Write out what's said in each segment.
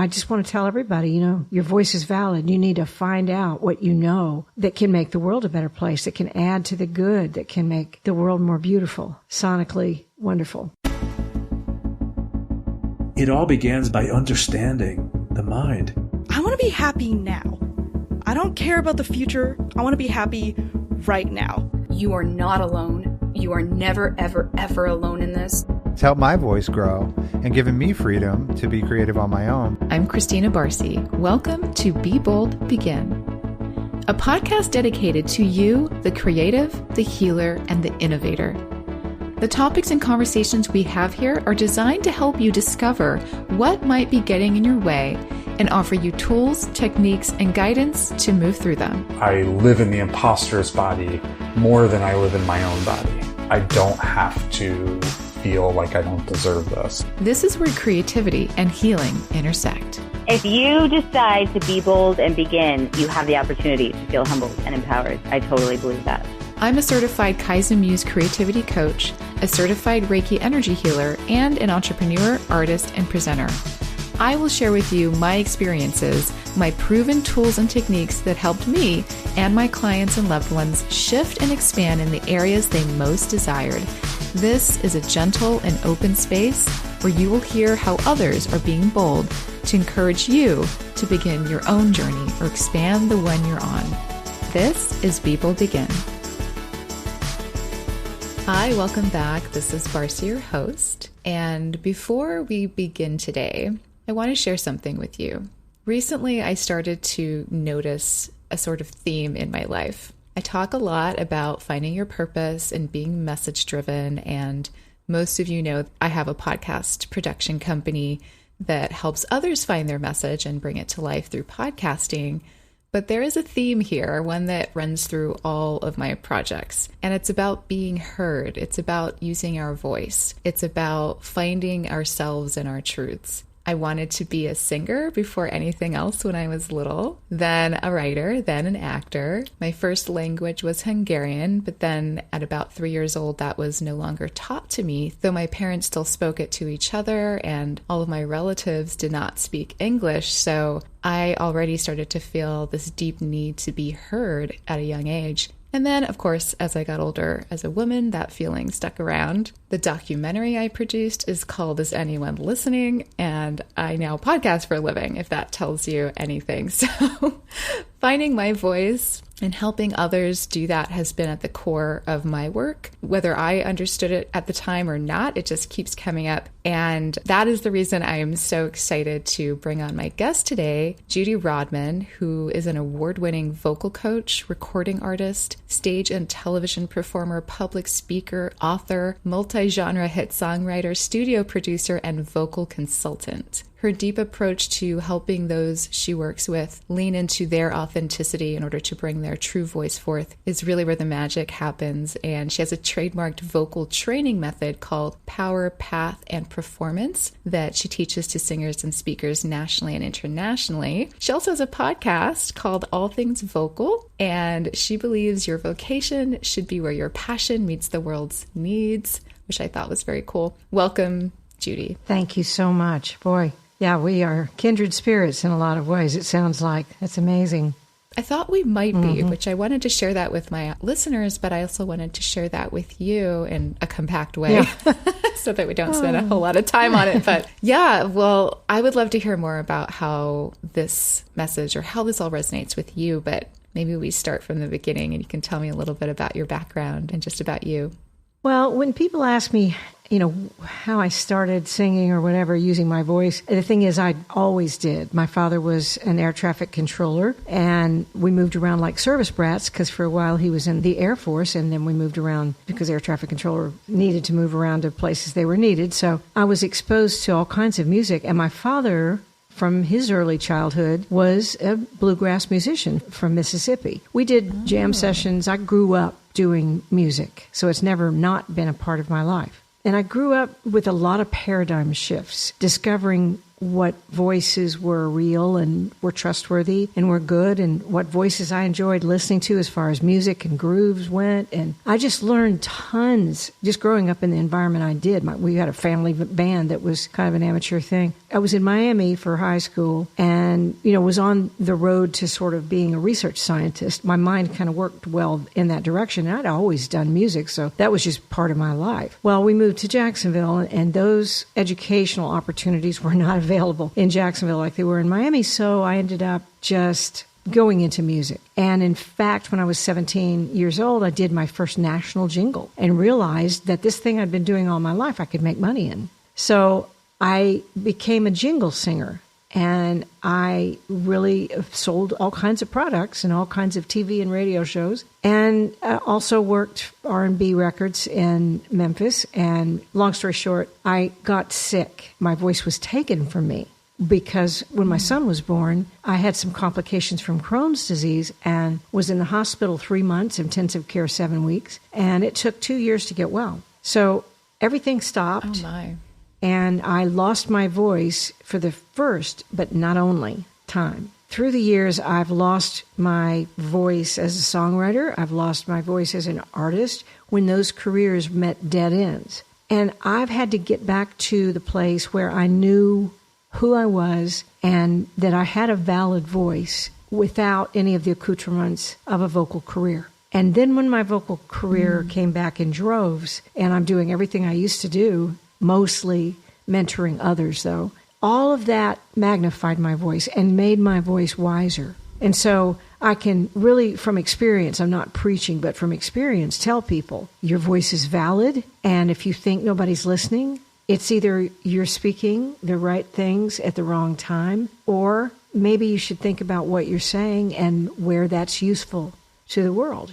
I just want to tell everybody, your voice is valid. You need to find out what you know that can make the world a better place, that can add to the good, that can make the world more beautiful, sonically wonderful. It all begins by understanding the mind. I want to be happy now. I don't care about the future. I want to be happy right now. You are not alone. You are never, ever, ever alone in this. It's helped my voice grow and given me freedom to be creative on my own. I'm Christina Barcy. Welcome to Be Bold, Begin, a podcast dedicated to you, the creative, the healer, and the innovator. The topics and conversations we have here are designed to help you discover what might be getting in your way and offer you tools, techniques, and guidance to move through them. I live in the imposter's body more than I live in my own body. I don't have to feel like I don't deserve this. This is where creativity and healing intersect. If you decide to be bold and begin, you have the opportunity to feel humbled and empowered. I totally believe that. I'm a certified Kaizen Muse creativity coach, a certified Reiki energy healer, and an entrepreneur, artist, and presenter. I will share with you my experiences, my proven tools and techniques that helped me and my clients and loved ones shift and expand in the areas they most desired. This is a gentle and open space where you will hear how others are being bold to encourage you to begin your own journey or expand the one you're on. This is Be Bold Begin. Hi, welcome back. This is Barcy, your host. And before we begin today, I want to share something with you. Recently, I started to notice a sort of theme in my life. I talk a lot about finding your purpose and being message driven. And most of you know I have a podcast production company that helps others find their message and bring it to life through podcasting. But there is a theme here, one that runs through all of my projects. And it's about being heard. It's about using our voice. It's about finding ourselves and our truths. I wanted to be a singer before anything else when I was little, then a writer, then an actor. My first language was Hungarian, but then at about 3 years old, that was no longer taught to me, though my parents still spoke it to each other and all of my relatives did not speak English. So I already started to feel this deep need to be heard at a young age. And then, of course, as I got older as a woman, that feeling stuck around. The documentary I produced is called Is Anyone Listening? And I now podcast for a living, if that tells you anything. So finding my voice and helping others do that has been at the core of my work. Whether I understood it at the time or not, it just keeps coming up. And that is the reason I am so excited to bring on my guest today, Judy Rodman, who is an award-winning vocal coach, recording artist, stage and television performer, public speaker, author, multi-genre hit songwriter, studio producer, and vocal consultant. Her deep approach to helping those she works with lean into their authenticity in order to bring their true voice forth is really where the magic happens. And she has a trademarked vocal training method called Power, Path, and Performance that she teaches to singers and speakers nationally and internationally. She also has a podcast called All Things Vocal, and she believes your vocation should be where your passion meets the world's needs, which I thought was very cool. Welcome, Judy. Thank you so much. Boy. Yeah, we are kindred spirits in a lot of ways, it sounds like. That's amazing. I thought we might be, which I wanted to share that with my listeners, but I also wanted to share that with you in a compact way so that we don't spend a whole lot of time on it. But yeah, well, I would love to hear more about how this message or how this all resonates with you, but maybe we start from the beginning and you can tell me a little bit about your background and just about you. Well, when people ask me, how I started singing or whatever, using my voice, the thing is I always did. My father was an air traffic controller, and we moved around like service brats because for a while he was in the Air Force, and then we moved around because air traffic controller needed to move around to places they were needed. So I was exposed to all kinds of music, and my father, from his early childhood, was a bluegrass musician from Mississippi. We did jam sessions. I grew up doing music, so it's never not been a part of my life. And I grew up with a lot of paradigm shifts, discovering what voices were real and were trustworthy and were good, and what voices I enjoyed listening to as far as music and grooves went. And I just learned tons just growing up in the environment I did. We had a family band that was kind of an amateur thing. I was in Miami for high school and, was on the road to sort of being a research scientist. My mind kind of worked well in that direction. And I'd always done music, so that was just part of my life. Well, we moved to Jacksonville, and those educational opportunities were not available in Jacksonville like they were in Miami, so I ended up just going into music. And in fact, when I was 17 years old, I did my first national jingle and realized that this thing I'd been doing all my life, I could make money in. So I became a jingle singer, and I really sold all kinds of products and all kinds of TV and radio shows, and also worked R&B records in Memphis. And long story short, I got sick. My voice was taken from me because when my son was born, I had some complications from Crohn's disease and was in the hospital 3 months, intensive care 7 weeks, and it took 2 years to get well. So everything stopped. Oh, my. And I lost my voice for the first, but not only, time. Through the years, I've lost my voice as a songwriter. I've lost my voice as an artist when those careers met dead ends. And I've had to get back to the place where I knew who I was and that I had a valid voice without any of the accoutrements of a vocal career. And then when my vocal career came back in droves, and I'm doing everything I used to do, mostly mentoring others, though, all of that magnified my voice and made my voice wiser. And so I can really, from experience, I'm not preaching, but from experience, tell people your voice is valid. And if you think nobody's listening, it's either you're speaking the right things at the wrong time, or maybe you should think about what you're saying and where that's useful to the world.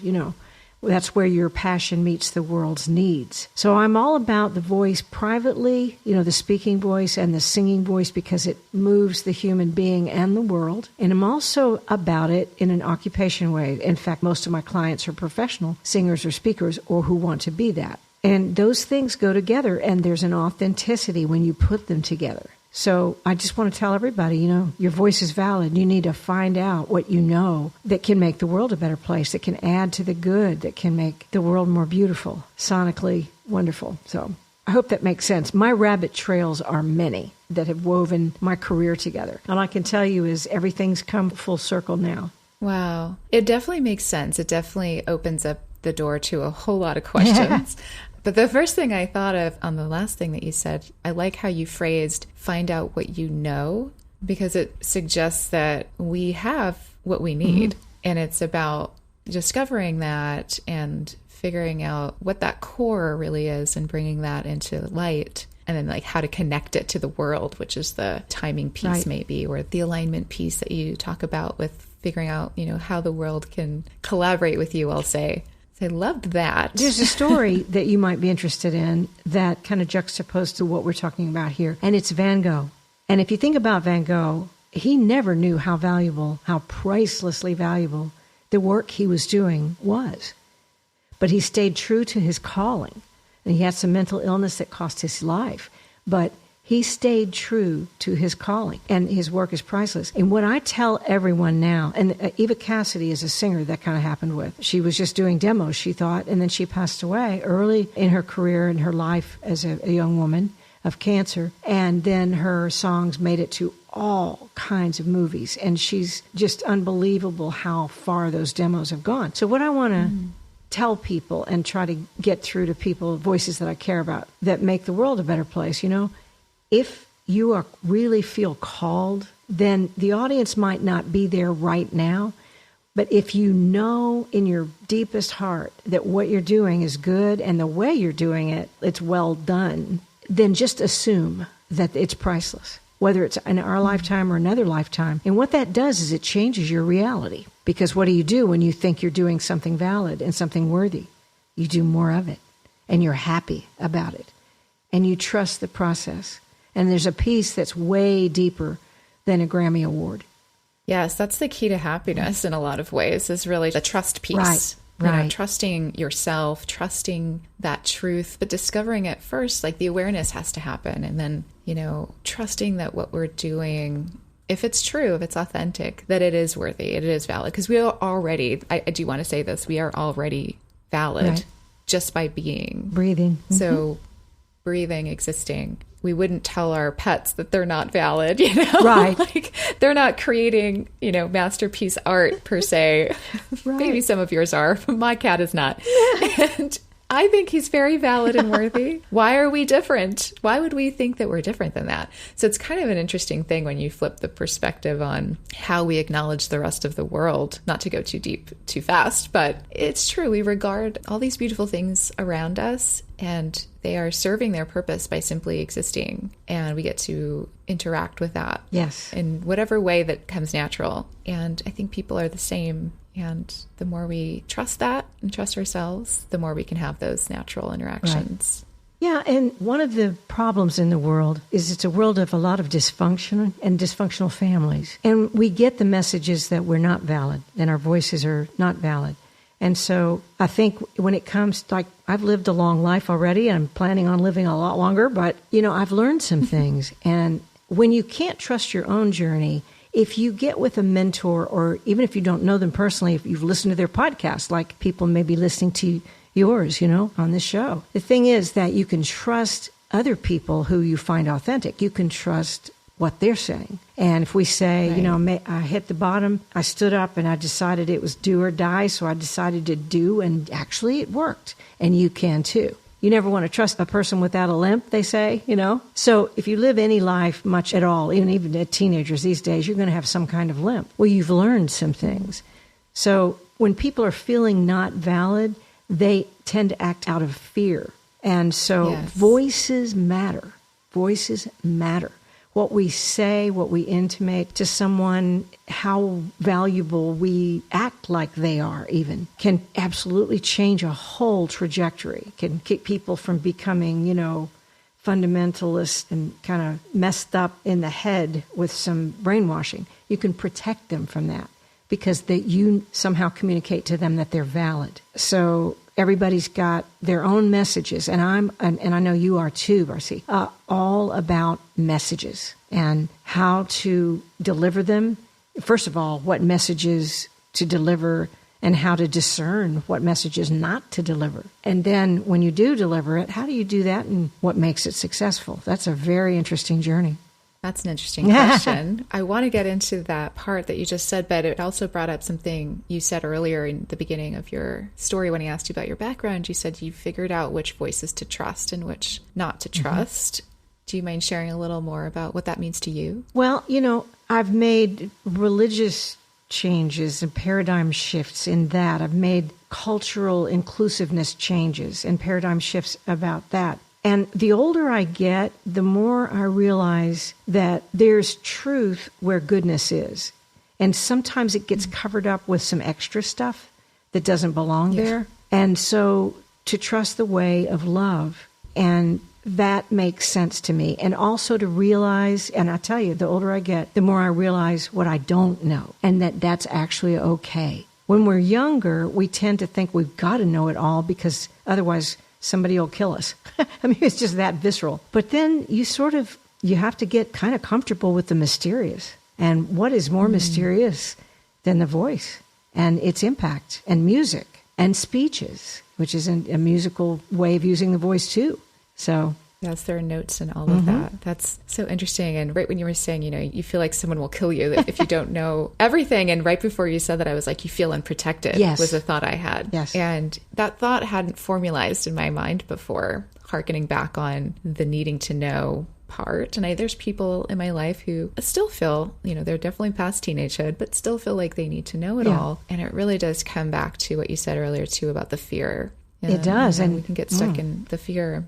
That's where your passion meets the world's needs. So I'm all about the voice privately, the speaking voice and the singing voice, because it moves the human being and the world. And I'm also about it in an occupation way. In fact, most of my clients are professional singers or speakers, or who want to be that. And those things go together, and there's an authenticity when you put them together. So I just want to tell everybody, your voice is valid. You need to find out what you know that can make the world a better place, that can add to the good, that can make the world more beautiful, sonically wonderful. So I hope that makes sense. My rabbit trails are many that have woven my career together. All I can tell you is everything's come full circle now. Wow. It definitely makes sense. It definitely opens up the door to a whole lot of questions. But the first thing I thought of on the last thing that you said, I like how you phrased, find out what you know, because it suggests that we have what we need. And it's about discovering that and figuring out what that core really is and bringing that into light. And then how to connect it to the world, which is the timing piece maybe, or the alignment piece that you talk about with figuring out, how the world can collaborate with you, I'll say. I loved that. There's a story that you might be interested in that kind of juxtaposed to what we're talking about here, and it's Van Gogh. And if you think about Van Gogh, he never knew how valuable, how pricelessly valuable the work he was doing was. But he stayed true to his calling. And he had some mental illness that cost his life. But he stayed true to his calling, and his work is priceless. And what I tell everyone now, and Eva Cassidy is a singer that kind of happened with. She was just doing demos, she thought, and then she passed away early in her career and her life as a young woman of cancer. And then her songs made it to all kinds of movies. And she's just unbelievable how far those demos have gone. So what I want to tell people and try to get through to people, voices that I care about, that make the world a better place, if you really feel called, then the audience might not be there right now. But if you know in your deepest heart that what you're doing is good and the way you're doing it, it's well done, then just assume that it's priceless, whether it's in our lifetime or another lifetime. And what that does is it changes your reality. Because what do you do when you think you're doing something valid and something worthy? You do more of it, and you're happy about it, and you trust the process. And there's a piece that's way deeper than a Grammy Award. Yes, that's the key to happiness in a lot of ways, is really the trust piece. Right. Trusting yourself, trusting that truth, but discovering it first, like the awareness has to happen. And then, trusting that what we're doing, if it's true, if it's authentic, that it is worthy, it is valid. Because we are already, I do want to say this, we are already valid just by being. Breathing. So breathing, existing. We wouldn't tell our pets that they're not valid, Right. Like they're not creating, masterpiece art per se. Right. Maybe some of yours are, but my cat is not. And I think he's very valid and worthy. Why are we different? Why would we think that we're different than that? So it's kind of an interesting thing when you flip the perspective on how we acknowledge the rest of the world, not to go too deep, too fast, but it's true. We regard all these beautiful things around us and they are serving their purpose by simply existing. And we get to interact with that. Yes. In whatever way that comes natural. And I think people are the same. And the more we trust that and trust ourselves, the more we can have those natural interactions. Right. Yeah, and one of the problems in the world is it's a world of a lot of dysfunction and dysfunctional families. And we get the messages that we're not valid and our voices are not valid. And so I think when it comes, like, I've lived a long life already and I'm planning on living a lot longer, but, I've learned some things. And when you can't trust your own journey, if you get with a mentor, or even if you don't know them personally, if you've listened to their podcast, like people may be listening to yours, on this show, the thing is that you can trust other people who you find authentic. You can trust what they're saying. And if we say, I hit the bottom, I stood up and I decided it was do or die, so I decided to do, and actually it worked. And you can too. You never want to trust a person without a limp, they say, So if you live any life much at all, even at teenagers these days, you're going to have some kind of limp. Well, you've learned some things. So when people are feeling not valid, they tend to act out of fear. And so voices matter. Voices matter. What we say, what we intimate to someone, how valuable we act like they are even, can absolutely change a whole trajectory, can keep people from becoming, fundamentalist and kind of messed up in the head with some brainwashing. You can protect them from that because you somehow communicate to them that they're valid. So everybody's got their own messages, and I know you are too, Barcy, all about messages and how to deliver them. First of all, what messages to deliver and how to discern what messages not to deliver. And then when you do deliver it, how do you do that and what makes it successful? That's a very interesting journey. That's an interesting question. I want to get into that part that you just said, but it also brought up something you said earlier in the beginning of your story when I asked you about your background. You said you figured out which voices to trust and which not to trust. Do you mind sharing a little more about what that means to you? Well, I've made religious changes and paradigm shifts in that. I've made cultural inclusiveness changes and paradigm shifts about that. And the older I get, the more I realize that there's truth where goodness is. And sometimes it gets covered up with some extra stuff that doesn't belong there. And so to trust the way of love, and that makes sense to me. And also to realize, and I tell you, the older I get, the more I realize what I don't know, and that's actually okay. When we're younger, we tend to think we've got to know it all because otherwise somebody will kill us. I mean, it's just that visceral. But then you have to get kind of comfortable with the mysterious. And what is more mysterious than the voice and its impact and music and speeches, which is a musical way of using the voice too. So yes, there are notes and all of that. That's so interesting. And right when you were saying, you feel like someone will kill you if you don't know everything. And right before you said that, I was like, you feel unprotected was a thought I had. Yes. And that thought hadn't formalized in my mind before, hearkening back on the needing to know part. And there's people in my life who still feel, they're definitely past teenagehood, but still feel like they need to know it all. And it really does come back to what you said earlier too about the fear. It does. And we can get stuck in the fear.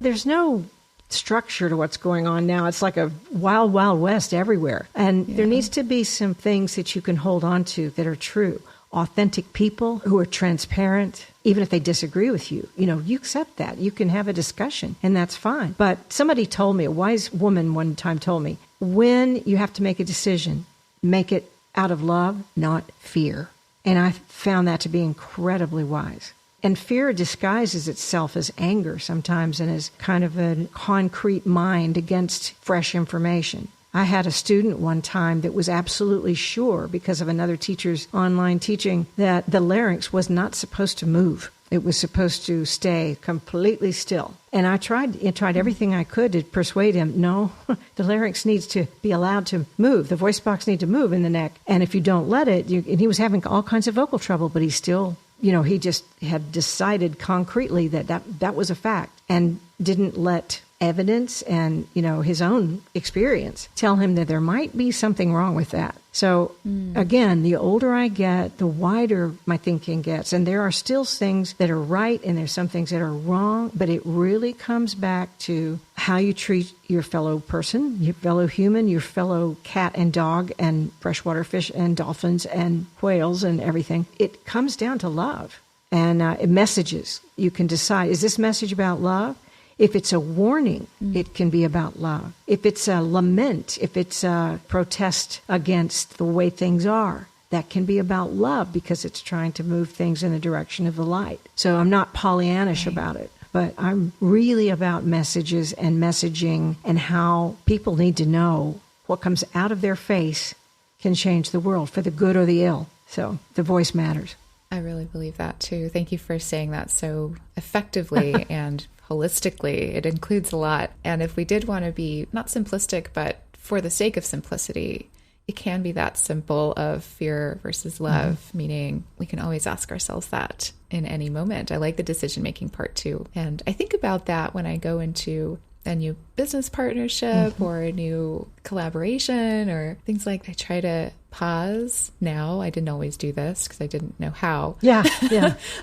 There's no structure to what's going on now. It's like a wild, wild west everywhere. And there needs to be some things that you can hold on to that are true. Authentic people who are transparent, even if they disagree with you. You accept that. You can have a discussion, and that's fine. But somebody told me, a wise woman one time told me, when you have to make a decision, make it out of love, not fear. And I found that to be incredibly wise. And fear disguises itself as anger sometimes and as kind of a concrete mind against fresh information. I had a student one time that was absolutely sure, because of another teacher's online teaching, that the larynx was not supposed to move. It was supposed to stay completely still. And I tried everything I could to persuade him, no, the larynx needs to be allowed to move. The voice box needs to move in the neck. And if you don't let it, and he was having all kinds of vocal trouble, but he still, he just had decided concretely that was a fact and didn't let evidence and, his own experience tell him that there might be something wrong with that. So again, the older I get, the wider my thinking gets. And there are still things that are right and there's some things that are wrong, but it really comes back to how you treat your fellow person, your fellow human, your fellow cat and dog and freshwater fish and dolphins and whales and everything. It comes down to love and messages. You can decide, is this message about love? If it's a warning, it can be about love. If it's a lament, if it's a protest against the way things are, that can be about love because it's trying to move things in the direction of the light. So I'm not Pollyannish about it, but I'm really about messages and messaging and how people need to know what comes out of their face can change the world for the good or the ill. So the voice matters. I really believe that too. Thank you for saying that so effectively and holistically. It includes a lot. And if we did want to be not simplistic, but for the sake of simplicity, it can be that simple of fear versus love, meaning we can always ask ourselves that in any moment. I like the decision-making part too. And I think about that when I go into a new business partnership or a new collaboration or things like I try to pause now. I didn't always do this because I didn't know how. Yeah.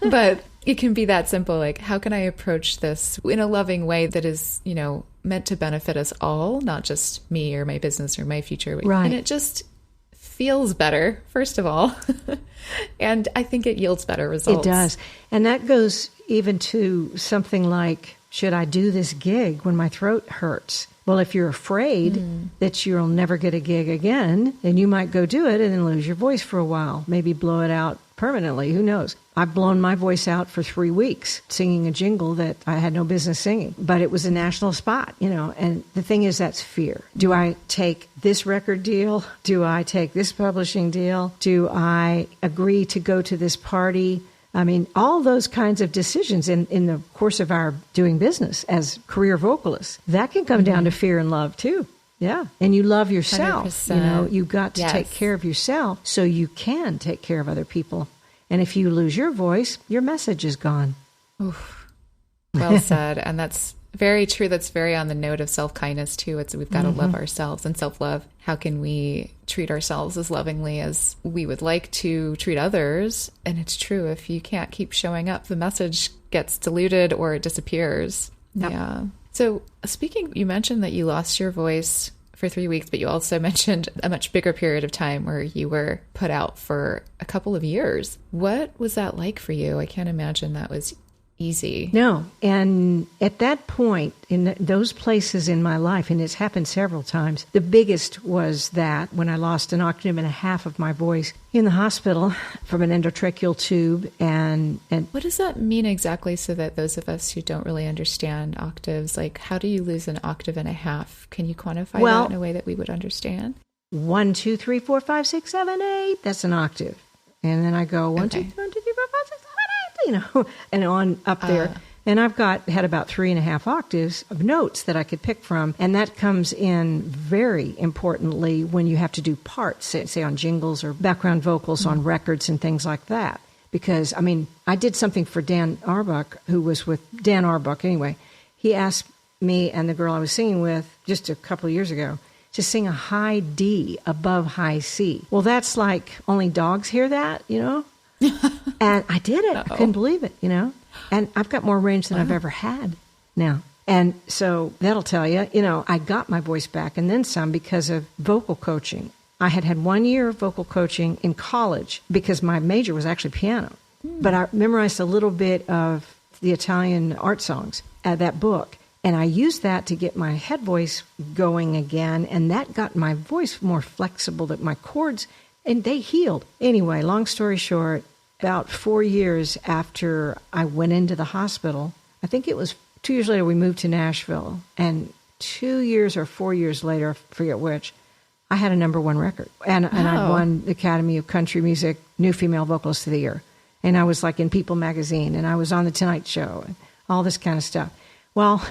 But it can be that simple. Like, how can I approach this in a loving way that is, meant to benefit us all, not just me or my business or my future. Right. And it just feels better, first of all. And I think it yields better results. It does. And that goes even to something like, should I do this gig when my throat hurts? Well, if you're afraid that you'll never get a gig again, then you might go do it and then lose your voice for a while, maybe blow it out permanently. Who knows? I've blown my voice out for 3 weeks singing a jingle that I had no business singing, but it was a national spot, and the thing is, that's fear. Do I take this record deal? Do I take this publishing deal? Do I agree to go to this party? I mean, all those kinds of decisions in the course of our doing business as career vocalists, that can come down to fear and love too. Yeah. And you love yourself. 100%. You've got to take care of yourself so you can take care of other people. And if you lose your voice, your message is gone. Oof. Well said. And that's very true. That's very on the note of self-kindness too. We've got to love ourselves and self-love. How can we treat ourselves as lovingly as we would like to treat others? And it's true. If you can't keep showing up, the message gets diluted or it disappears. Yep. Yeah. So you mentioned that you lost your voice for 3 weeks, but you also mentioned a much bigger period of time where you were put out for a couple of years. What was that like for you? I can't imagine that was easy. No. And at that point, in those places in my life, and it's happened several times, the biggest was that when I lost 1.5 octaves of my voice in the hospital from an endotracheal tube. And what does that mean exactly, so that those of us who don't really understand octaves, like how do you lose 1.5 octaves? Can you quantify that in a way that we would understand? 1, 2, 3, 4, 5, 6, 7, 8. That's an octave. And then I go 1, 2, 3, 4, 5, 6, 7, 8. And on up there. And I've had about 3.5 octaves of notes that I could pick from. And that comes in very importantly when you have to do parts, say on jingles or background vocals on records and things like that. Because, I did something for Dan Arbuck, who was with Dan Arbuck anyway. He asked me and the girl I was singing with just a couple of years ago to sing a high D above high C. Well, that's like only dogs hear that, And I did it. I couldn't believe it, And I've got more range than I've ever had now. And so that'll tell you, I got my voice back and then some because of vocal coaching. I had 1 year of vocal coaching in college because my major was actually piano. But I memorized a little bit of the Italian art songs, that book. And I used that to get my head voice going again. And that got my voice more flexible, that my chords And they healed. Anyway, long story short, about 4 years after I went into the hospital, I think it was 2 years later we moved to Nashville. And 2 years or 4 years later, I forget which, I had a #1 record. And I won the Academy of Country Music New Female Vocalist of the Year. And I was like in People magazine, and I was on The Tonight Show, and all this kind of stuff. Well,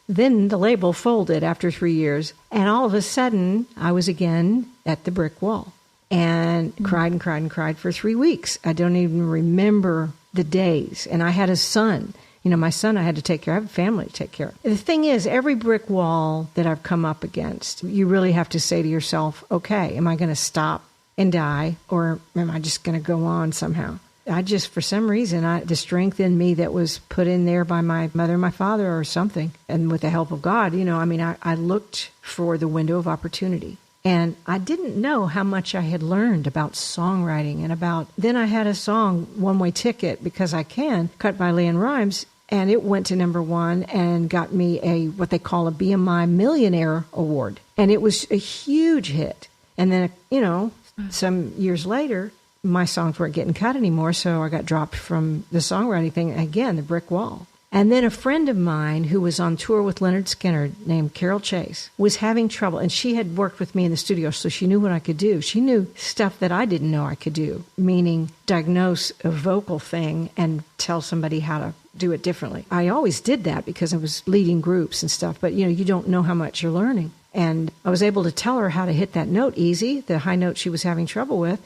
then the label folded after 3 years, and all of a sudden, I was again at the brick wall and cried and cried and cried for 3 weeks. I don't even remember the days. And I had a son. You know, my son I had to take care of. I have a family to take care of. The thing is, every brick wall that I've come up against, you really have to say to yourself, okay, am I going to stop and die, or am I just going to go on somehow? I just, for some reason, the strength in me that was put in there by my mother and my father or something, and with the help of God, you know, I mean, I looked for the window of opportunity. And I didn't know how much I had learned about songwriting and then I had a song, One Way Ticket, Because I Can, cut by Leanne Rimes, and it went to #1 and got me what they call a BMI Millionaire Award. And it was a huge hit. And then, you know, some years later, my songs weren't getting cut anymore, so I got dropped from the songwriting thing, again, the brick wall. And then a friend of mine who was on tour with Leonard Skinner named Carol Chase was having trouble, and she had worked with me in the studio, so she knew what I could do. She knew stuff that I didn't know I could do, meaning diagnose a vocal thing and tell somebody how to do it differently. I always did that because I was leading groups and stuff, but you know, you don't know how much you're learning. And I was able to tell her how to hit that note easy, the high note she was having trouble with.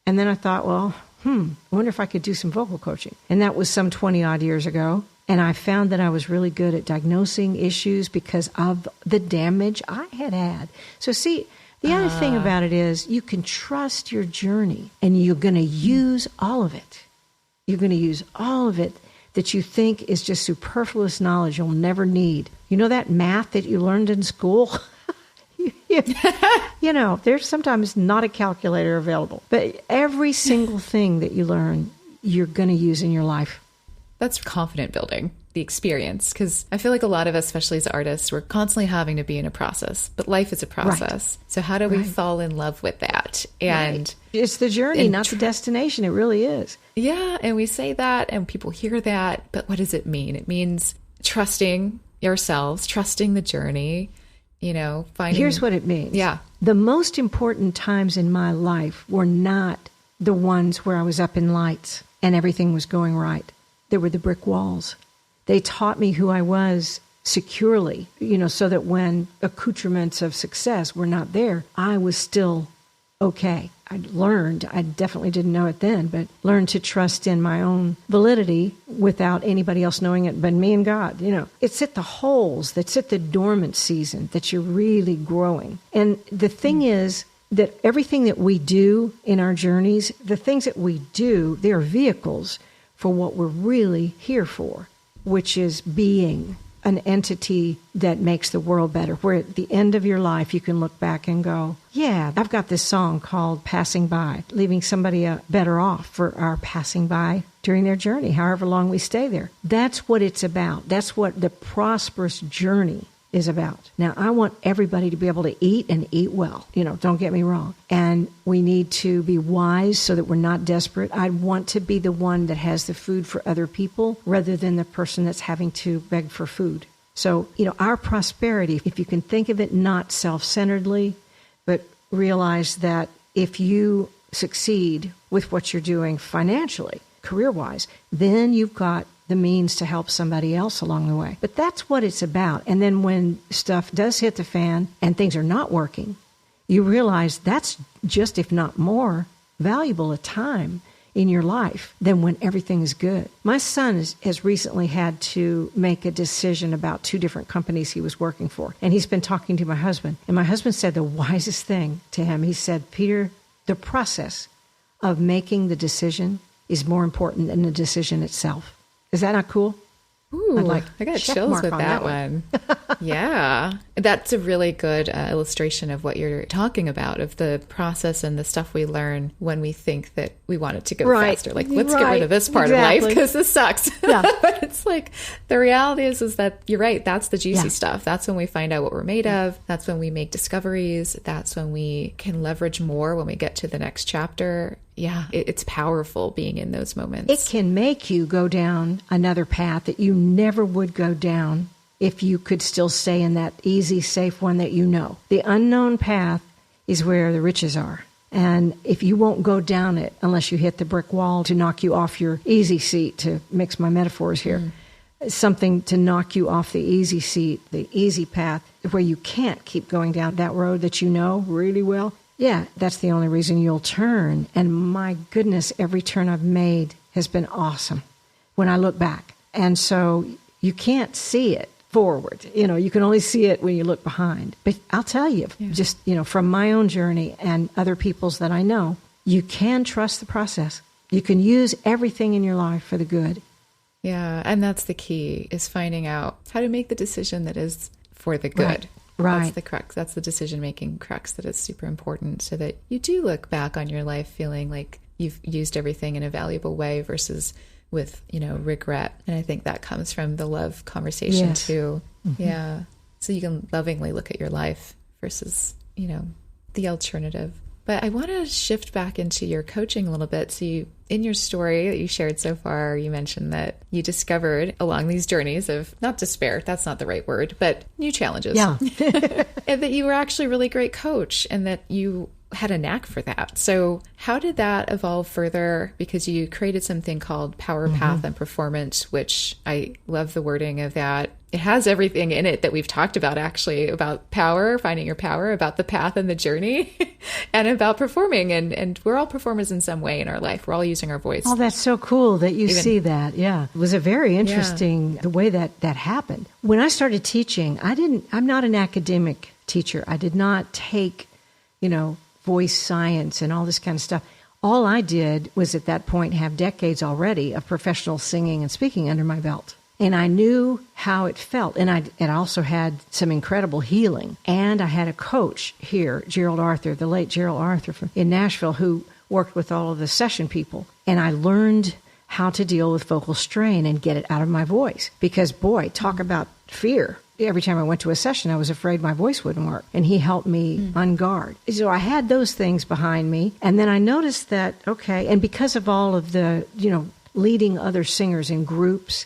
And then I thought, well, I wonder if I could do some vocal coaching. And that was some 20-odd years ago. And I found that I was really good at diagnosing issues because of the damage I had. So see, the other thing about it is you can trust your journey, and you're going to use all of it. You're going to use all of it that you think is just superfluous knowledge you'll never need. You know that math that you learned in school? You know, there's sometimes not a calculator available. But every single thing that you learn, you're going to use in your life. That's confident building, the experience, because I feel like a lot of us, especially as artists, we're constantly having to be in a process, but life is a process. Right. So how do we fall in love with that? And it's the journey, not the destination. It really is. Yeah. And we say that and people hear that, but what does it mean? It means trusting yourselves, trusting the journey, you know, finding. Here's what it means. Yeah. The most important times in my life were not the ones where I was up in lights and everything was going right. There were the brick walls. They taught me who I was securely, you know, so that when accoutrements of success were not there, I was still okay. I learned, I definitely didn't know it then, but learned to trust in my own validity without anybody else knowing it but me and God. You know, it's at the holes, that's at the dormant season that you're really growing. And the thing is that everything that we do in our journeys, the things that we do, they are vehicles for what we're really here for, which is being an entity that makes the world better, where at the end of your life you can look back and go, yeah, I've got this song called Passing By, leaving somebody better off for our passing by during their journey, however long we stay there. That's what it's about. That's what the prosperous journey is about. Now, I want everybody to be able to eat and eat well. You know, don't get me wrong. And we need to be wise so that we're not desperate. I want to be the one that has the food for other people rather than the person that's having to beg for food. So, you know, our prosperity, if you can think of it not self-centeredly, but realize that if you succeed with what you're doing financially, career-wise, then you've got the means to help somebody else along the way. But that's what it's about. And then when stuff does hit the fan and things are not working, you realize that's just, if not more, valuable a time in your life than when everything is good. My son has recently had to make a decision about 2 different companies he was working for. And he's been talking to my husband. And my husband said the wisest thing to him. He said, Peter, the process of making the decision is more important than the decision itself. Is that not cool? Ooh, I'd like I got check chills mark with on that one. Yeah. That's a really good illustration of what you're talking about, of the process and the stuff we learn when we think that we want it to go faster. Like, let's get rid of this part of life because this sucks. Yeah. But it's like, the reality is that you're right. That's the juicy stuff. That's when we find out what we're made of. That's when we make discoveries. That's when we can leverage more when we get to the next chapter. Yeah, it's powerful being in those moments. It can make you go down another path that you never would go down if you could still stay in that easy, safe one that you know. The unknown path is where the riches are. And if you won't go down it unless you hit the brick wall to knock you off your easy seat, to mix my metaphors here, something to knock you off the easy seat, the easy path, where you can't keep going down that road that you know really well, yeah, that's the only reason you'll turn. And my goodness, every turn I've made has been awesome when I look back. And so you can't see it forward. You can only see it when you look behind. But I'll tell you, just, from my own journey and other people's that I know, you can trust the process. You can use everything in your life for the good. Yeah, and that's the key, is finding out how to make the decision that is for the good. Right. That's the crux. That's the decision-making crux that is super important, so that you do look back on your life feeling like you've used everything in a valuable way versus with, regret. And I think that comes from the love conversation too. Mm-hmm. Yeah. So you can lovingly look at your life versus, the alternative. But I want to shift back into your coaching a little bit. So in your story that you shared so far, you mentioned that you discovered along these journeys of, not despair, that's not the right word, but new challenges. Yeah. And that you were actually a really great coach and that you had a knack for that. So how did that evolve further? Because you created something called Power Path and Performance, which I love the wording of that. It has everything in it that we've talked about, actually, about power, finding your power, about the path and the journey, and about performing. And we're all performers in some way in our life. We're all using our voice. Oh, that's so cool that you see that. Yeah. It was a very interesting the way that happened. When I started teaching, I'm not an academic teacher. I did not take, voice science and all this kind of stuff. All I did was at that point have decades already of professional singing and speaking under my belt. And I knew how it felt. And I also had some incredible healing. And I had a coach here, Gerald Arthur, the late Gerald Arthur in Nashville, who worked with all of the session people. And I learned how to deal with vocal strain and get it out of my voice. Because, boy, talk about fear. Every time I went to a session, I was afraid my voice wouldn't work. And he helped me on guard. So I had those things behind me. And then I noticed that, okay, and because of all of the, leading other singers in groups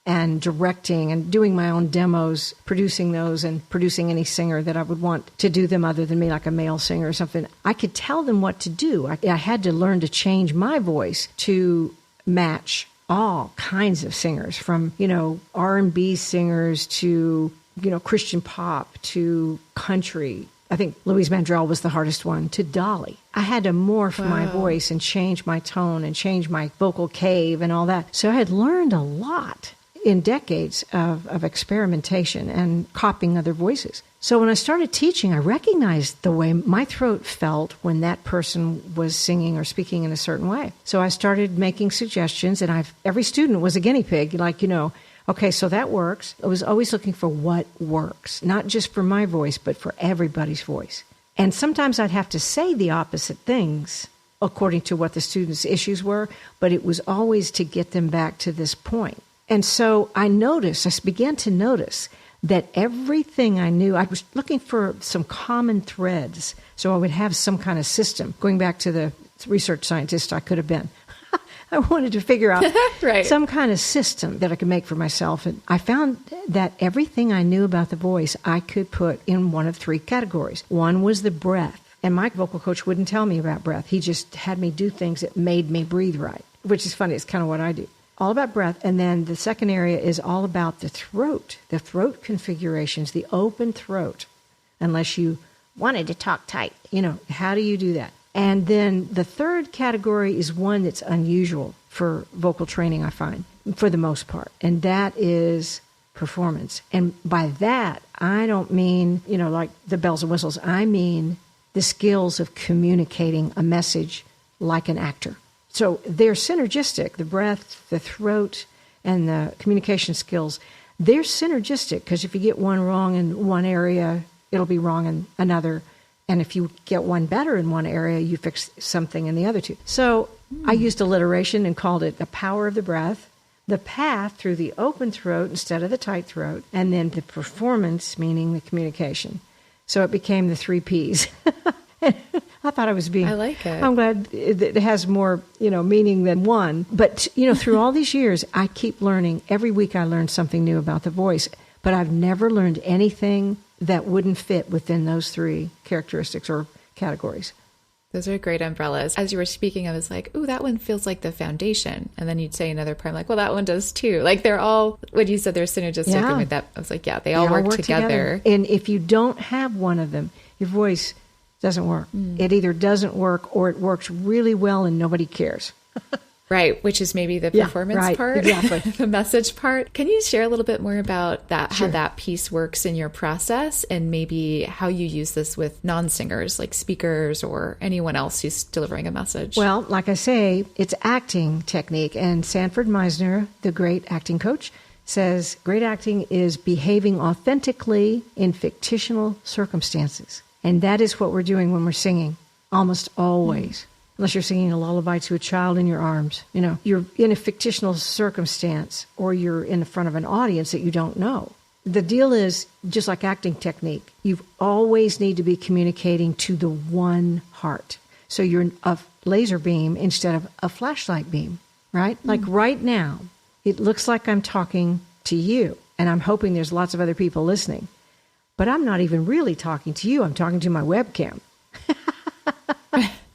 and directing and doing my own demos, producing those and producing any singer that I would want to do them other than me, like a male singer or something, I could tell them what to do. I had to learn to change my voice to match all kinds of singers, from, R&B singers to, Christian pop to country. I think Louise Mandrell was the hardest one, to Dolly. I had to morph my voice and change my tone and change my vocal cave and all that. So I had learned a lot in decades of experimentation and copying other voices. So when I started teaching, I recognized the way my throat felt when that person was singing or speaking in a certain way. So I started making suggestions, and every student was a guinea pig, like, okay, so that works. I was always looking for what works, not just for my voice, but for everybody's voice. And sometimes I'd have to say the opposite things according to what the students' issues were, but it was always to get them back to this point. And so I began to notice that everything I knew, I was looking for some common threads, so I would have some kind of system. Going back to the research scientist I could have been, I wanted to figure out some kind of system that I could make for myself. And I found that everything I knew about the voice, I could put in one of three categories. One was the breath. And my vocal coach wouldn't tell me about breath. He just had me do things that made me breathe right, which is funny. It's kind of what I do. All about breath. And then the second area is all about the throat configurations, the open throat, unless you wanted to talk tight. How do you do that? And then the third category is one that's unusual for vocal training, I find, for the most part. And that is performance. And by that, I don't mean, like the bells and whistles. I mean the skills of communicating a message like an actor. So they're synergistic, the breath, the throat, and the communication skills, they're synergistic, because if you get one wrong in one area, it'll be wrong in another. And if you get one better in one area, you fix something in the other two. So I used alliteration and called it the power of the breath, the path through the open throat instead of the tight throat, and then the performance, meaning the communication. So it became the 3 Ps. I thought I was being... I like it. I'm glad it has more, meaning than one. But, through all these years, I keep learning. Every week I learn something new about the voice. But I've never learned anything that wouldn't fit within those 3 characteristics or categories. Those are great umbrellas. As you were speaking, I was like, ooh, that one feels like the foundation. And then you'd say another part, I'm like, well, that one does too. Like they're all, when you said they're synergistic, and with that, I was like, yeah, they all work together. And if you don't have one of them, your voice doesn't work. It either doesn't work or it works really well and nobody cares. Right, which is maybe the performance part, exactly. The message part. Can you share a little bit more about that, Sure. how that piece works in your process, and maybe how you use this with non-singers, like speakers or anyone else who's delivering a message? Well, like I say, it's acting technique. And Sanford Meisner, the great acting coach, says great acting is behaving authentically in fictional circumstances. And that is what we're doing when we're singing, almost always. Unless you're singing a lullaby to a child in your arms. You're in a fictional circumstance, or you're in front of an audience that you don't know. The deal is, just like acting technique, you always need to be communicating to the one heart. So you're a laser beam instead of a flashlight beam, right? Like right now, it looks like I'm talking to you, and I'm hoping there's lots of other people listening. But I'm not even really talking to you. I'm talking to my webcam.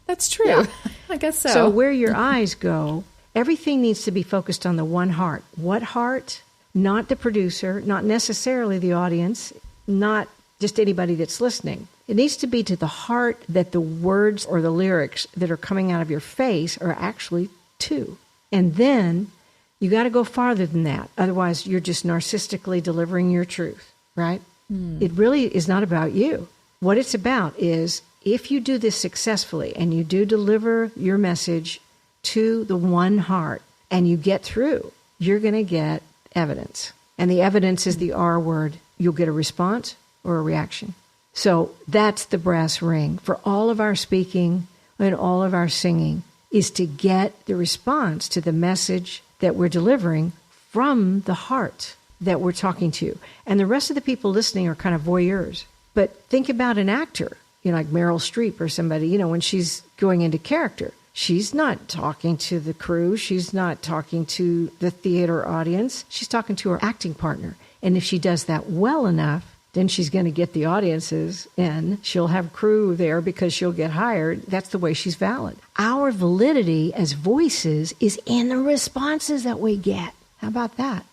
That's true. Yeah. I guess so. So where your eyes go, everything needs to be focused on the one heart. What heart? Not the producer, not necessarily the audience, not just anybody that's listening. It needs to be to the heart that the words or the lyrics that are coming out of your face are actually to. And then you got to go farther than that. Otherwise, you're just narcissistically delivering your truth, right? It really is not about you. What it's about is, if you do this successfully and you do deliver your message to the one heart and you get through, you're going to get evidence. And the evidence is the R word. You'll get a response or a reaction. So that's the brass ring for all of our speaking and all of our singing, is to get the response to the message that we're delivering from the heart that we're talking to. And the rest of the people listening are kind of voyeurs. But think about an actor, like Meryl Streep or somebody, when she's going into character. She's not talking to the crew. She's not talking to the theater audience. She's talking to her acting partner. And if she does that well enough, then she's going to get the audiences in. She'll have crew there because she'll get hired. That's the way she's valid. Our validity as voices is in the responses that we get. How about that?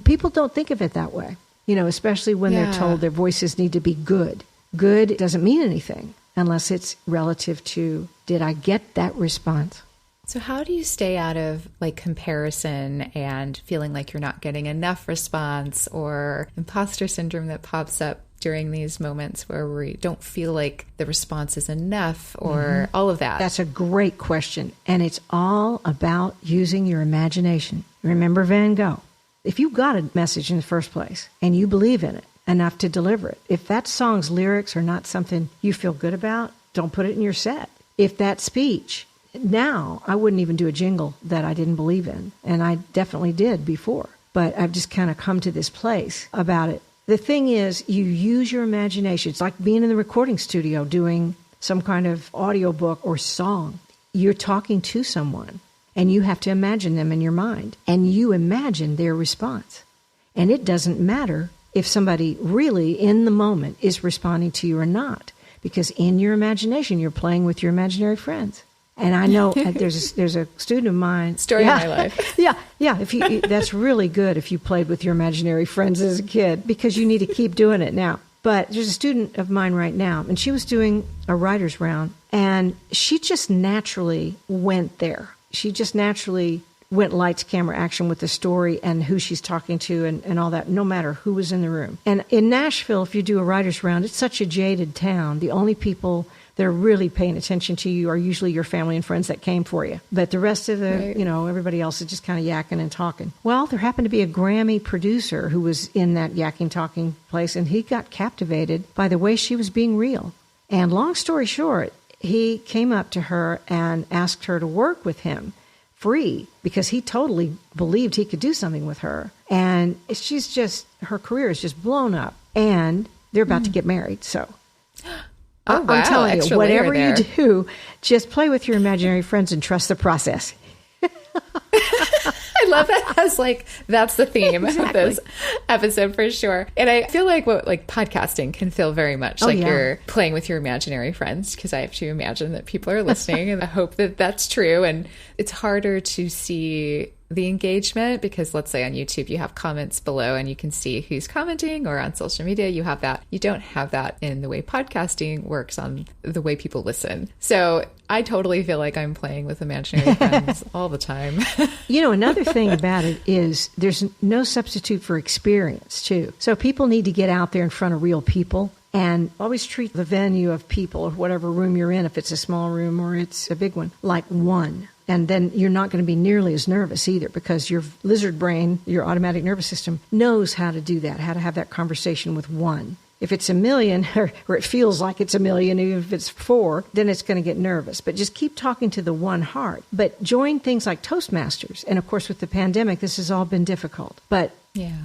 People don't think of it that way, especially when they're told their voices need to be good. Good doesn't mean anything unless it's relative to, did I get that response? So how do you stay out of comparison and feeling like you're not getting enough response, or imposter syndrome that pops up during these moments where we don't feel like the response is enough, or all of that? That's a great question. And it's all about using your imagination. Remember Van Gogh. If you got a message in the first place and you believe in it enough to deliver it, if that song's lyrics are not something you feel good about, don't put it in your set. If that speech, now I wouldn't even do a jingle that I didn't believe in. And I definitely did before. But I've just kind of come to this place about it. The thing is, you use your imagination. It's like being in the recording studio doing some kind of audiobook or song. You're talking to someone, and you have to imagine them in your mind. And you imagine their response. And it doesn't matter if somebody really in the moment is responding to you or not. Because in your imagination, you're playing with your imaginary friends. And I know there's a student of mine. Story of my life. Yeah. That's really good if you played with your imaginary friends as a kid, because you need to keep doing it now. But there's a student of mine right now, and she was doing a writer's round, and she just naturally went there. She just naturally went lights, camera, action with the story and who she's talking to and all that, no matter who was in the room. And in Nashville, if you do a writer's round, it's such a jaded town. The only people that are really paying attention to you are usually your family and friends that came for you. But the rest of the, Right. everybody else is just kind of yakking and talking. Well, there happened to be a Grammy producer who was in that yakking, talking place, and he got captivated by the way she was being real. And long story short, he came up to her and asked her to work with him free because he totally believed he could do something with her. And her career is just blown up. And they're about to get married. So Oh, wow. I'm telling Extra you, whatever layer you there. do, just play with your imaginary friends and trust the process. I love that as that's the theme of this episode for sure. And I feel like podcasting can feel very much like yeah. you're playing with your imaginary friends, because I have to imagine that people are listening and I hope that that's true. And it's harder to see the engagement because, let's say on YouTube, you have comments below and you can see who's commenting, or on social media, you have that. You don't have that in the way podcasting works on the way people listen. So I totally feel like I'm playing with imaginary friends all the time. Another thing about it is there's no substitute for experience, too. So people need to get out there in front of real people and always treat the venue of people or whatever room you're in, if it's a small room or it's a big one, like one. And then you're not going to be nearly as nervous either, because your lizard brain, your automatic nervous system, knows how to do that, how to have that conversation with one. If it's a million, or it feels like it's a million, even if it's 4, then it's going to get nervous. But just keep talking to the one heart. But join things like Toastmasters. And of course, with the pandemic, this has all been difficult. But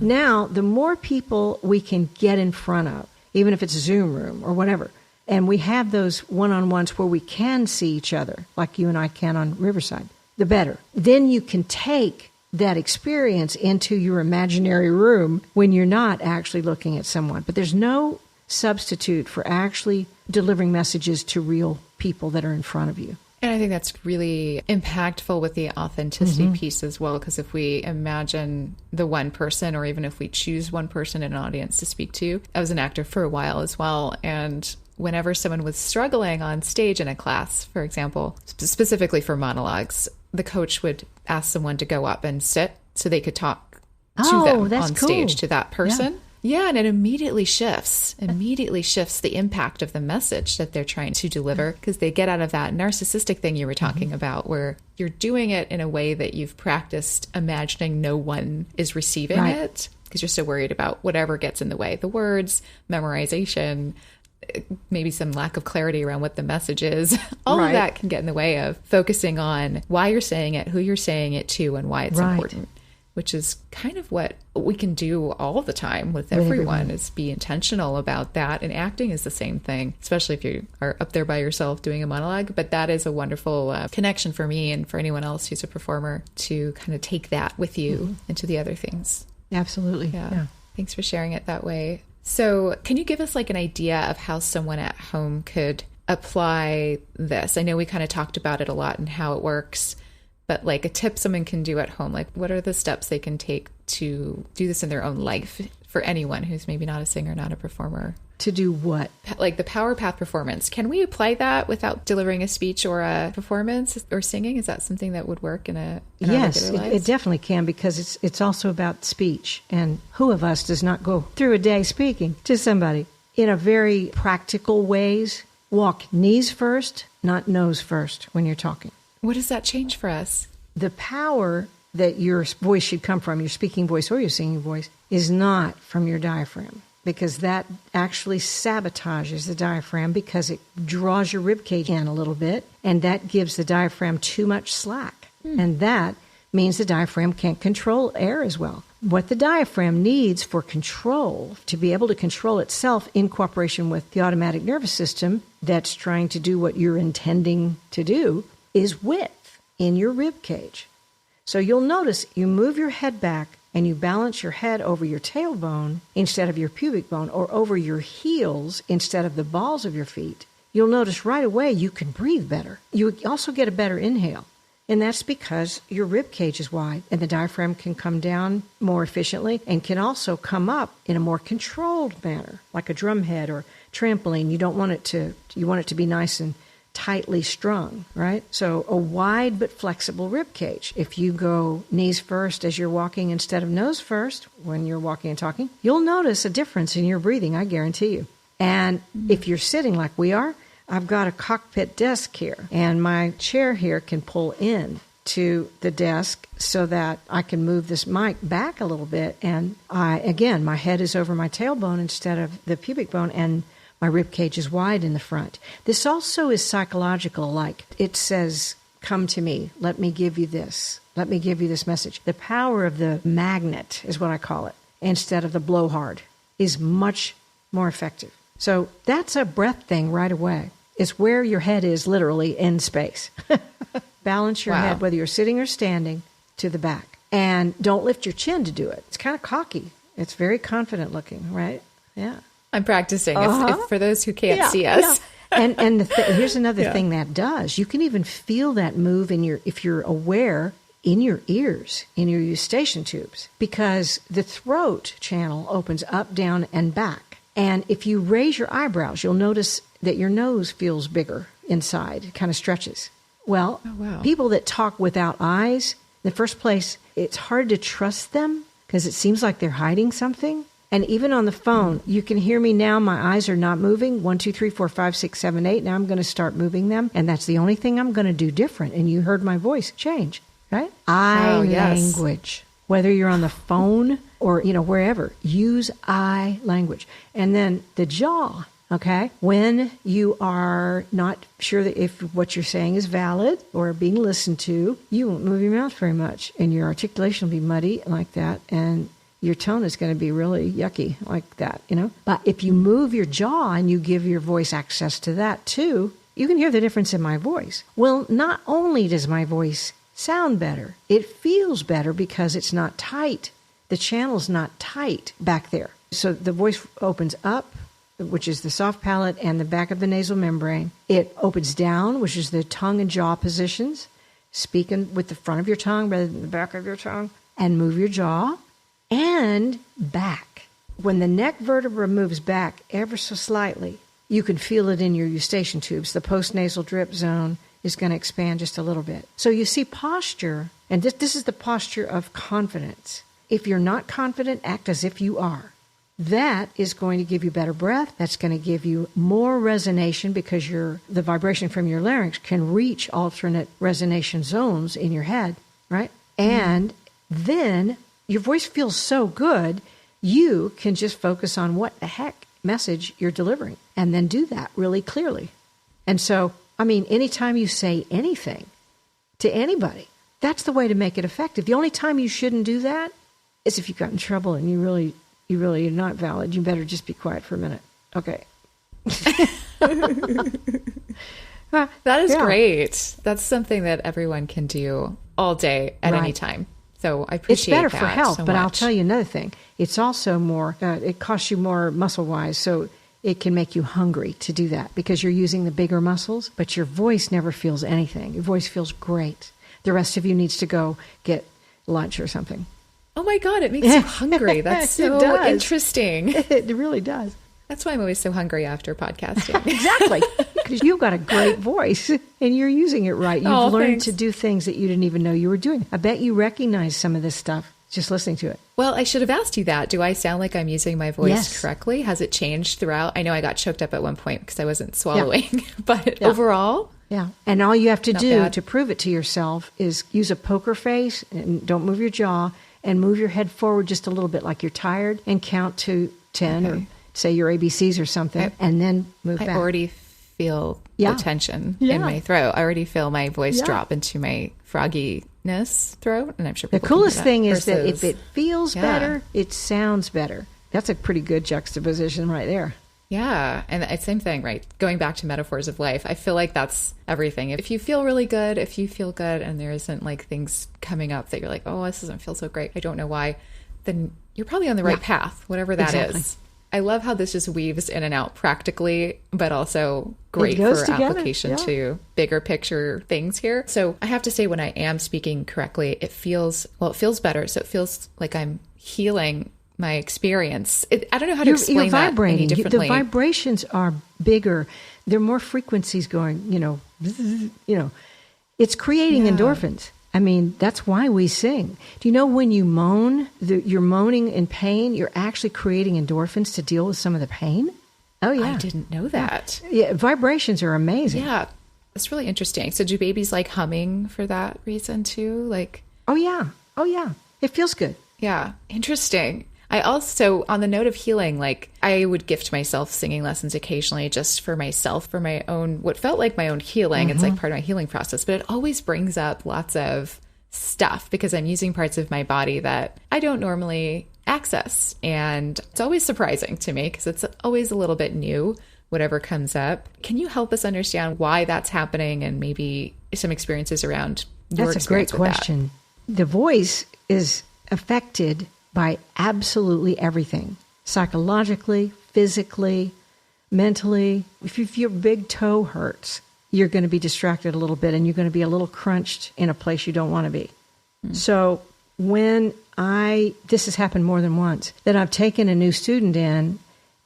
now, the more people we can get in front of, even if it's a Zoom room or whatever, and we have those one-on-ones where we can see each other, like you and I can on Riverside, the better. Then you can take that experience into your imaginary room when you're not actually looking at someone. But there's no substitute for actually delivering messages to real people that are in front of you. And I think that's really impactful with the authenticity piece as well, because if we imagine the one person, or even if we choose one person in an audience to speak to, I was an actor for a while as well, and whenever someone was struggling on stage in a class, for example, specifically for monologues, the coach would ask someone to go up and sit so they could talk to them on stage, to that person. Yeah, and it immediately shifts the impact of the message that they're trying to deliver, because they get out of that narcissistic thing you were talking about, where you're doing it in a way that you've practiced imagining no one is receiving it, because you're so worried about whatever gets in the way, the words, memorization, maybe some lack of clarity around what the message is. All of that can get in the way of focusing on why you're saying it, who you're saying it to, and why it's important, which is kind of what we can do all the time with everyone, is be intentional about that. And acting is the same thing, especially if you are up there by yourself doing a monologue. But that is a wonderful connection for me and for anyone else who's a performer, to kind of take that with you into the other things. Absolutely. Yeah. Thanks for sharing it that way. So can you give us an idea of how someone at home could apply this? I know we kind of talked about it a lot and how it works, but a tip someone can do at home, what are the steps they can take to do this in their own life for anyone who's maybe not a singer, not a performer? To do what? The Power Path performance. Can we apply that without delivering a speech or a performance or singing? Is that something that would work in our regular lives? It definitely can, because it's also about speech. And who of us does not go through a day speaking to somebody in a very practical ways? Walk knees first, not nose first when you're talking. What does that change for us? The power that your voice should come from, your speaking voice or your singing voice, is not from your diaphragm, because that actually sabotages the diaphragm, because it draws your rib cage in a little bit, and that gives the diaphragm too much slack. And that means the diaphragm can't control air as well. What the diaphragm needs for control, to be able to control itself in cooperation with the automatic nervous system that's trying to do what you're intending to do, is width in your rib cage. So you'll notice you move your head back and you balance your head over your tailbone instead of your pubic bone, or over your heels instead of the balls of your feet. You'll notice right away you can breathe better. You also get a better inhale. And that's because your rib cage is wide, and the diaphragm can come down more efficiently and can also come up in a more controlled manner, like a drum head or trampoline. You want it to be nice and tightly strung, right? So a wide but flexible rib cage. If you go knees first as you're walking instead of nose first when you're walking and talking, you'll notice a difference in your breathing, I guarantee you. And if you're sitting like we are, I've got a cockpit desk here, and my chair here can pull in to the desk so that I can move this mic back a little bit. And my head is over my tailbone instead of the pubic bone, and my rib cage is wide in the front. This also is psychological, like it says, come to me, let me give you this. Let me give you this message. The power of the magnet is what I call it, instead of the blowhard, is much more effective. So that's a breath thing right away. It's where your head is literally in space. Balance your head, whether you're sitting or standing, to the back. And don't lift your chin to do it. It's kind of cocky. It's very confident looking, right? Yeah. I'm practicing if for those who can't see us. Yeah. And here's another thing that does. You can even feel that move if you're aware, in your ears, in your eustachian tubes, because the throat channel opens up, down, and back. And if you raise your eyebrows, you'll notice that your nose feels bigger inside. It kind of stretches. Well, people that talk without eyes, in the first place, it's hard to trust them because it seems like they're hiding something. And even on the phone, you can hear me now. My eyes are not moving. 1, 2, 3, 4, 5, 6, 7, 8. Now I'm going to start moving them. And that's the only thing I'm going to do different. And you heard my voice change, right? Eye language. Whether you're on the phone or, wherever, use eye language. And then the jaw. Okay, when you are not sure that if what you're saying is valid or being listened to, you won't move your mouth very much, and your articulation will be muddy like that, and your tone is going to be really yucky like that, But if you move your jaw and you give your voice access to that too, you can hear the difference in my voice. Well, not only does my voice sound better, it feels better because it's not tight. The channel's not tight back there. So the voice opens up, which is the soft palate and the back of the nasal membrane. It opens down, which is the tongue and jaw positions. Speaking with the front of your tongue rather than the back of your tongue. And move your jaw. And back. When the neck vertebra moves back ever so slightly, you can feel it in your eustachian tubes. The postnasal drip zone is going to expand just a little bit. So you see posture, and this is the posture of confidence. If you're not confident, act as if you are. That is going to give you better breath. That's going to give you more resonation because the vibration from your larynx can reach alternate resonation zones in your head, right? And then your voice feels so good, you can just focus on what the heck message you're delivering and then do that really clearly. And so, anytime you say anything to anybody, that's the way to make it effective. The only time you shouldn't do that is if you got in trouble and you really are not valid. You better just be quiet for a minute. Okay. That is great. That's something that everyone can do all day at any time. So I appreciate that. It's better for health, so but much. I'll tell you another thing. It's also more, it costs you more muscle-wise, so it can make you hungry to do that because you're using the bigger muscles, but your voice never feels anything. Your voice feels great. The rest of you needs to go get lunch or something. Oh my God, it makes you hungry. That's so interesting. It really does. That's why I'm always so hungry after podcasting. Exactly. Because you've got a great voice and you're using it right. You've learned to do things that you didn't even know you were doing. I bet you recognize some of this stuff just listening to it. Well, I should have asked you that. Do I sound like I'm using my voice correctly? Has it changed throughout? I know I got choked up at one point because I wasn't swallowing, but overall? Yeah. And all you have to do to prove it to yourself is use a poker face and don't move your jaw and move your head forward just a little bit like you're tired and count to 10 or say your ABCs or something and then move back. I already feel the tension in my throat. I already feel my voice drop into my frogginess throat. And I'm sure the coolest thing is that if it feels better, it sounds better. That's a pretty good juxtaposition right there. Yeah. And the same thing, right? Going back to metaphors of life, I feel like that's everything. If you feel really good, if you feel good and there isn't like things coming up that you're like, oh, this doesn't feel so great, I don't know why, then you're probably on the right path, whatever that is. I love how this just weaves in and out practically, but also great for application to bigger picture things here. So I have to say, when I am speaking correctly, it feels better. So it feels like I'm healing my experience. I don't know how to explain that any differently. The vibrations are bigger. There are more frequencies going, it's creating endorphins. I mean, that's why we sing. Do you know when you moan, you're moaning in pain, you're actually creating endorphins to deal with some of the pain? Oh, yeah. I didn't know that. Yeah, vibrations are amazing. Yeah. That's really interesting. So do babies like humming for that reason too? Like, Oh, yeah. Oh, yeah. It feels good. yeah, interesting. I also, on the note of healing, like I would gift myself singing lessons occasionally just for myself, for my own, what felt like my own healing. It's like part of my healing process, but it always brings up lots of stuff because I'm using parts of my body that I don't normally access. And it's always surprising to me because it's always a little bit new, whatever comes up. Can you help us understand why that's happening and maybe some experiences around your That's a great experience with that? question. The voice is affected by absolutely everything, psychologically, physically, mentally. If your big toe hurts, you're going to be distracted a little bit and you're going to be a little crunched in a place you don't want to be. So when this has happened more than once, that I've taken a new student in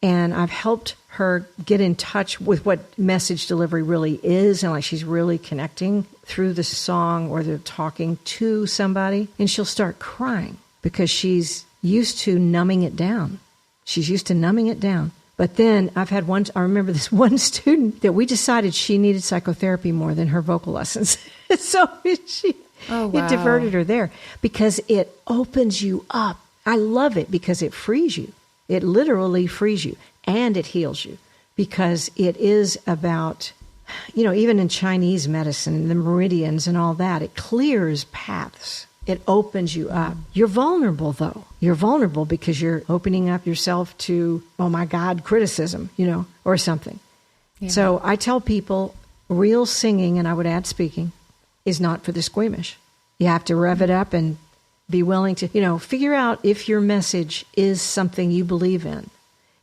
and I've helped her get in touch with what message delivery really is, and like she's really connecting through the song or the talking to somebody, and she'll start crying because she's used to numbing it down. She's used to numbing it down. But then I remember this one student that we decided she needed psychotherapy more than her vocal lessons. So it diverted her there because it opens you up. I love it because it frees you. It literally frees you and it heals you because it is about, even in Chinese medicine, the meridians and all that, it clears paths. It opens you up. You're vulnerable, though. You're vulnerable because you're opening up yourself to, oh my God, criticism, or something. Yeah. So I tell people real singing, and I would add speaking, is not for the squeamish. You have to rev it up and be willing to, figure out if your message is something you believe in.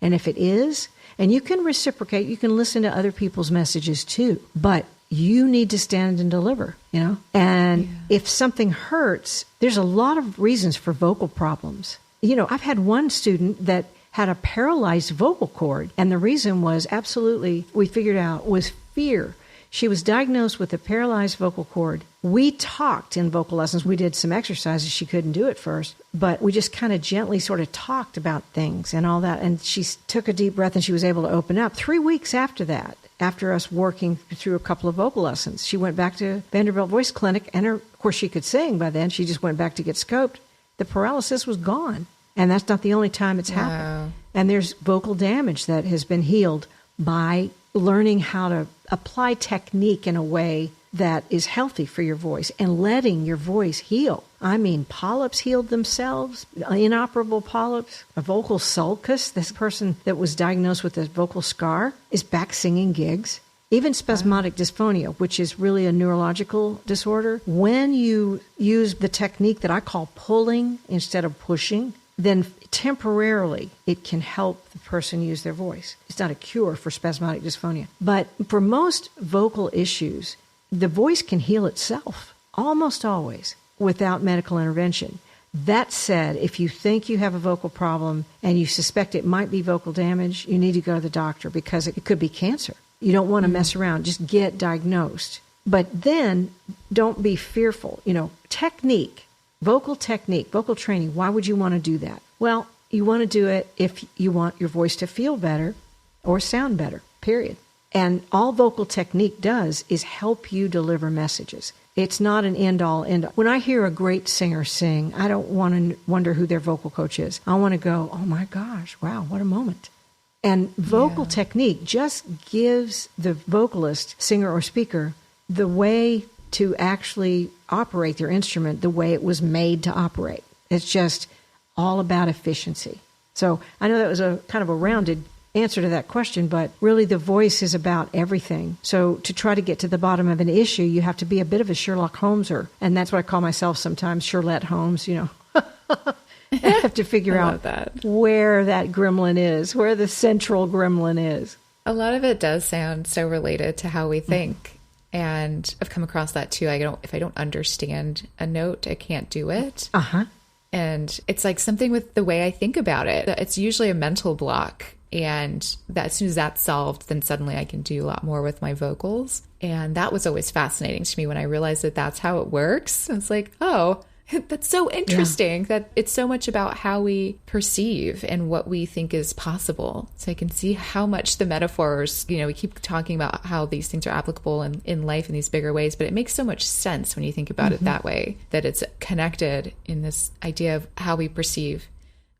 And if it is, and you can reciprocate, you can listen to other people's messages too, but you need to stand and deliver, And if something hurts, there's a lot of reasons for vocal problems. I've had one student that had a paralyzed vocal cord, and the reason was we figured out, was fear. She was diagnosed with a paralyzed vocal cord. We talked in vocal lessons. We did some exercises. She couldn't do it first, but we just kind of gently sort of talked about things and all that. And she took a deep breath and she was able to open up. 3 weeks after that, after us working through a couple of vocal lessons, she went back to Vanderbilt Voice Clinic, and of course she could sing by then. She just went back to get scoped. The paralysis was gone, and that's not the only time it's happened. And there's vocal damage that has been healed by learning how to apply technique in a way that is healthy for your voice and letting your voice heal. I mean, polyps healed themselves, inoperable polyps, a vocal sulcus. This person that was diagnosed with a vocal scar is back singing gigs. Even spasmodic dysphonia, which is really a neurological disorder, when you use the technique that I call pulling instead of pushing, then temporarily it can help the person use their voice. It's not a cure for spasmodic dysphonia. But for most vocal issues, the voice can heal itself, almost always, without medical intervention. That said, if you think you have a vocal problem and you suspect it might be vocal damage, you need to go to the doctor because it could be cancer. You don't want to mess around. Just get diagnosed. But then don't be fearful. Technique, vocal training, why would you want to do that? Well, you want to do it if you want your voice to feel better or sound better, period. And all vocal technique does is help you deliver messages. It's not an end-all, end-all. When I hear a great singer sing, I don't want to wonder who their vocal coach is. I want to go, oh my gosh, wow, what a moment. And vocal technique just gives the vocalist, singer or speaker, the way to actually operate their instrument the way it was made to operate. It's just all about efficiency. So I know that was a kind of a rounded answer to that question, but really the voice is about everything. So to try to get to the bottom of an issue, you have to be a bit of a Sherlock Holmeser. And that's what I call myself sometimes, Sherlock Holmes, I have to figure out where that gremlin is, where the central gremlin is. A lot of it does sound so related to how we think. And I've come across that too. If I don't understand a note, I can't do it. And it's like something with the way I think about it. It's usually a mental block. And that as soon as that's solved, then suddenly I can do a lot more with my vocals. And that was always fascinating to me when I realized that that's how it works. It's like, oh, That's so interesting that it's so much about how we perceive and what we think is possible. So I can see how much the metaphors, we keep talking about how these things are applicable in life in these bigger ways, but it makes so much sense when you think about it that way, that it's connected in this idea of how we perceive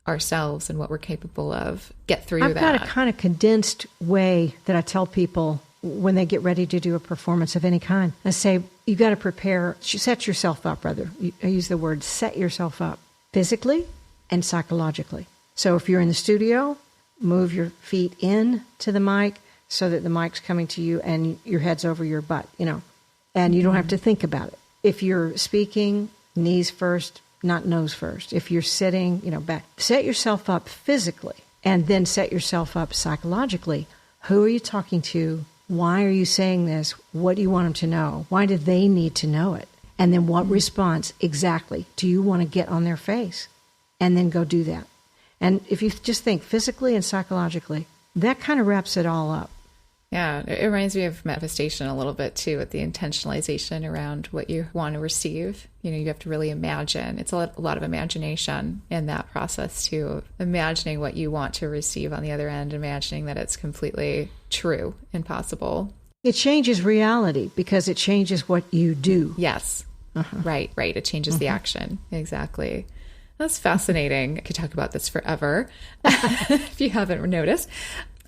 ourselves and what we're capable of. Get through that. I've got a kind of condensed way that I tell people when they get ready to do a performance of any kind. I say, you got to prepare, set yourself up, rather. I use the word set yourself up physically and psychologically. So if you're in the studio, move your feet in to the mic so that the mic's coming to you and your head's over your butt, and you don't have to think about it. If you're speaking, knees first, not nose first. If you're sitting, back. Set yourself up physically and then set yourself up psychologically. Who are you talking to? Why are you saying this? What do you want them to know? Why do they need to know it? And then what response exactly do you want to get on their face? And then go do that. And if you just think physically and psychologically, that kind of wraps it all up. Yeah, it reminds me of manifestation a little bit too, with the intentionalization around what you want to receive. You have to really imagine. It's a lot of imagination in that process too. Imagining what you want to receive on the other end, imagining that it's completely true and possible. It changes reality because it changes what you do. Yes. Right. It changes the action. Exactly. That's fascinating. I could talk about this forever if you haven't noticed.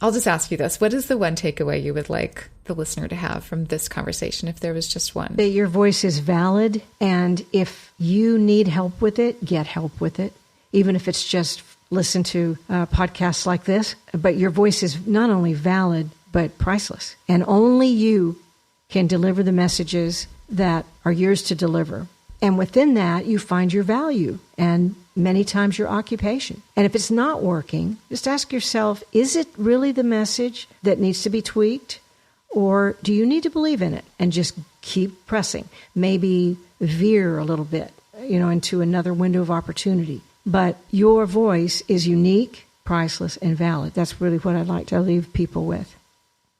I'll just ask you this. What is the one takeaway you would like the listener to have from this conversation, if there was just one? That your voice is valid, and if you need help with it, get help with it. Even if it's just listen to podcasts like this. But your voice is not only valid, but priceless. And only you can deliver the messages that are yours to deliver. And within that, you find your value and many times your occupation. And if it's not working, just ask yourself, is it really the message that needs to be tweaked? Or do you need to believe in it and just keep pressing? Maybe veer a little bit, into another window of opportunity. But your voice is unique, priceless, and valid. That's really what I'd like to leave people with.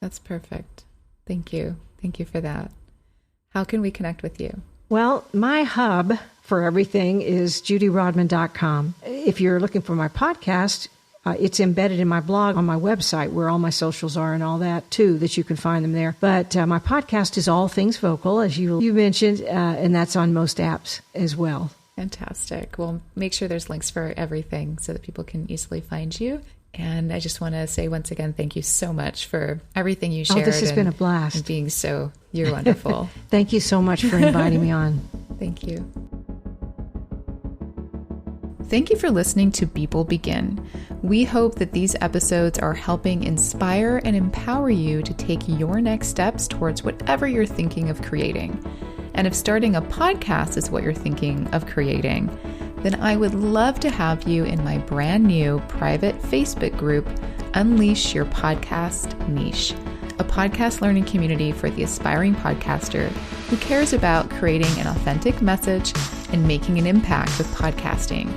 That's perfect. Thank you. Thank you for that. How can we connect with you? Well, my hub for everything is judyrodman.com. If you're looking for my podcast, it's embedded in my blog on my website where all my socials are and all that too, that you can find them there. But my podcast is All Things Vocal, as you mentioned, and that's on most apps as well. Fantastic. Well, make sure there's links for everything so that people can easily find you. And I just want to say once again, thank you so much for everything you shared. Oh, this has been a blast. And being you're wonderful. Thank you so much for inviting me on. Thank you. Thank you for listening to People Begin. We hope that these episodes are helping inspire and empower you to take your next steps towards whatever you're thinking of creating. And if starting a podcast is what you're thinking of creating, then I would love to have you in my brand new private Facebook group, Unleash Your Podcast Niche, a podcast learning community for the aspiring podcaster who cares about creating an authentic message and making an impact with podcasting.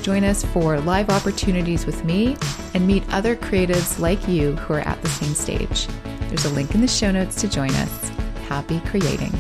Join us for live opportunities with me and meet other creatives like you who are at the same stage. There's a link in the show notes to join us. Happy creating.